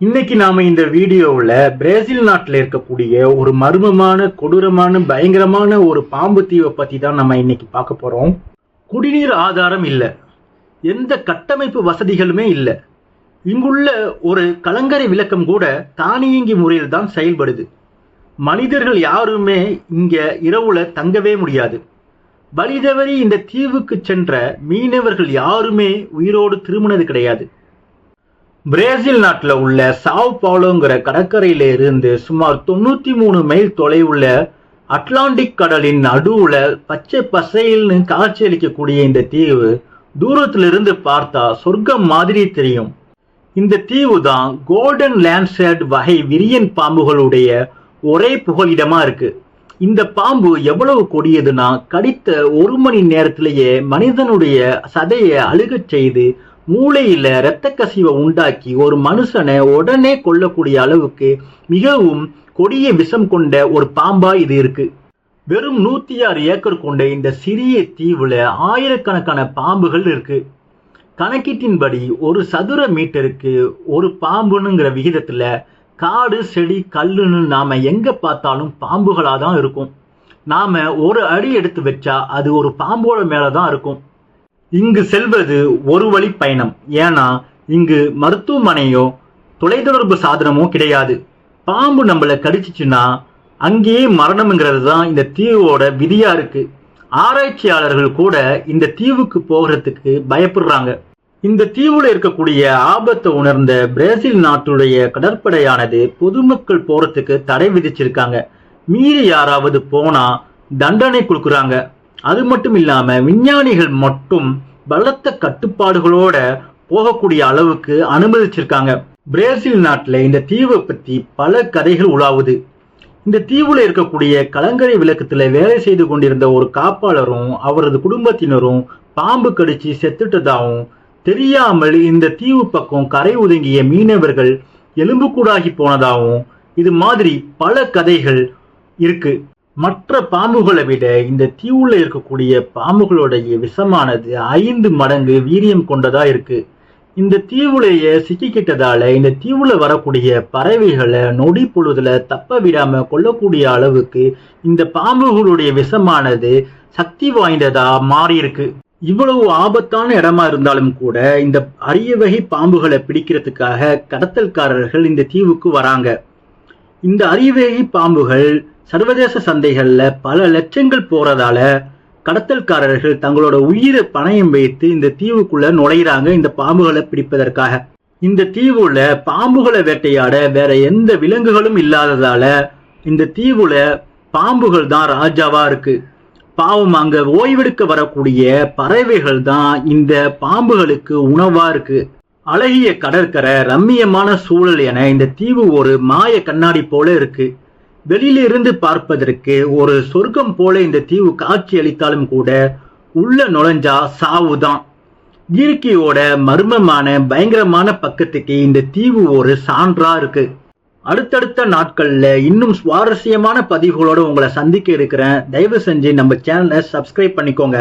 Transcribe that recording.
இன்னைக்கு நாம இந்த வீடியோவில் பிரேசில் நாட்டில் இருக்கக்கூடிய ஒரு மர்மமான கொடூரமான பயங்கரமான ஒரு பாம்பு தீவை பத்தி தான் நம்ம இன்னைக்கு பார்க்க போறோம். குடிநீர் ஆதாரம் இல்லை, எந்த கட்டமைப்பு வசதிகளுமே இல்லை. இங்குள்ள ஒரு கலங்கரை விளக்கம் கூட தானியங்கி முறையில் தான் செயல்படுது. மனிதர்கள் யாருமே இங்க இரவுல தங்கவே முடியாது. வழிதவறி இந்த தீவுக்கு சென்ற மீனவர்கள் யாருமே உயிரோடு திரும்பினது கிடையாது. பிரேசில் நாட்டில் உள்ள சாவ் பாலோங்கிற கடற்கரையில இருந்து சுமார் 93 மைல் தொலைவுள்ள அட்லாண்டிக் கடலின் நடுவுல பச்சை பசையில்னு காட்சியளிக்கக்கூடிய இந்த தீவு தூரத்திலிருந்து பார்த்தா சொர்க்கம் மாதிரி தெரியும். இந்த தீவு தான் கோல்டன் லேண்ட்சேட் வகை விரியன் பாம்புகளுடைய ஒரே புகலிடமா இருக்கு. இந்த பாம்பு எவ்வளவு கொடியதுன்னா, கடித்த 1 மணி நேரத்திலேயே மனிதனுடைய சதையை அழுகச் செய்து மூளையில இரத்த கசிவை உண்டாக்கி ஒரு மனுஷனை உடனே கொல்லக்கூடிய அளவுக்கு மிகவும் கொடிய விஷம் கொண்ட ஒரு பாம்பா இது இருக்கு. வெறும் 106 ஏக்கர் கொண்ட இந்த சிறிய தீவுல ஆயிரக்கணக்கான பாம்புகள் இருக்கு. கணக்கீட்டின்படி ஒரு சதுர மீட்டருக்கு ஒரு பாம்புங்கிற விகிதத்துல காடு செடி கல்லுன்னு நாம எங்க பார்த்தாலும் பாம்புகளா தான் இருக்கும். நாம ஒரு அடி எடுத்து வச்சா அது ஒரு பாம்போட மேலதான் இருக்கும். இங்கு செல்வது ஒரு வழி பயணம். ஏன்னா இங்கு மருத்துவமனையோ தொலைத்தொடர்பு சாதனமோ கிடையாது. பாம்பு நம்மளை கடிச்சிச்சுன்னா அங்கேயே மரணம்ங்கிறது தான் இந்த தீவோட விதியா இருக்கு. ஆராய்ச்சியாளர்கள் கூட இந்த தீவுக்கு போகிறதுக்கு பயப்படுறாங்க. இந்த தீவுல இருக்கக்கூடிய ஆபத்தை உணர்ந்த பிரேசில் நாட்டுடைய கடற்படையானது பொதுமக்கள் போறதுக்கு தடை விதிச்சிருக்காங்க. மீறி யாராவது போனா தண்டனை கொடுக்குறாங்க. அது மட்டும் இல்லாம விஞ்ஞானிகள் மட்டும் பலத்த கட்டுப்பாடுகளோட போகக்கூடிய அளவுக்கு அனுமதிச்சிருக்காங்க. பிரேசில் நாட்டுல இந்த தீவை பத்தி பல கதைகள் உலாவுது. இந்த தீவுல இருக்கக்கூடிய கலங்கரை விளக்கத்துல வேலை செய்து கொண்டிருந்த ஒரு காப்பாளரும் அவரது குடும்பத்தினரும் பாம்பு கடிச்சு செத்துட்டதாகவும், தெரியாமல் இந்த தீவு பக்கம் கரை ஒதுங்கிய மீனவர்கள் எலும்புக்கூடாகி போனதாகவும், இது மாதிரி பல கதைகள் இருக்கு. மற்ற பாம்புகளை விட இந்த தீவுல இருக்கக்கூடிய பாம்புகளுடைய விஷமானது 5 மடங்கு வீரியம் கொண்டதா இருக்கு. இந்த தீவுலையே சிக்கிக்கிட்டதால இந்த தீவுல வரக்கூடிய பறவைகளை நொடி பொழுதுல தப்ப விடாம கொல்லக்கூடிய அளவுக்கு இந்த பாம்புகளுடைய விஷமானது சக்தி வாய்ந்ததா மாறி இருக்கு. இவ்வளவு ஆபத்தான இடமா இருந்தாலும் கூட இந்த அரிய வகை பாம்புகளை பிடிக்கிறதுக்காக கடத்தல்காரர்கள் இந்த தீவுக்கு வராங்க. இந்த அரிய வகை பாம்புகள் சர்வதேச சந்தைகள்ல பல லட்சங்கள் போறதால கடத்தல்காரர்கள் தங்களோட உயிரை பணயம் வைத்து இந்த தீவுக்குள்ள நுழையிறாங்க இந்த பாம்புகளை பிடிப்பதற்காக. இந்த தீவுல பாம்புகளை வேட்டையாட வேற எந்த விலங்குகளும் இல்லாததால இந்த தீவுல பாம்புகள் தான் ராஜாவா இருக்கு. பாவம் அங்க ஓய்வெடுக்க வரக்கூடிய பறவைகள் தான் இந்த பாம்புகளுக்கு உணவா இருக்கு. அழகிய கடற்கரை, ரம்மியமான சூழல் என இந்த தீவு ஒரு மாய கண்ணாடி போல இருக்கு. வெளியிலிருந்து பார்ப்பதற்கு ஒரு சொர்க்கம் போல இந்த தீவு காட்சி அளித்தாலும் கூட உள்ள நுழைஞ்சா சாவுதான். இயற்கையோட மர்மமான பயங்கரமான பக்கத்துக்கு இந்த தீவு ஒரு சான்றா இருக்கு. அடுத்தடுத்த நாட்கள்ல இன்னும் சுவாரஸ்யமான பதிவுகளோட உங்களை சந்திக்க இருக்கிறேன். தயவு செஞ்சு நம்ம சேனலை சப்ஸ்கிரைப் பண்ணிக்கோங்க.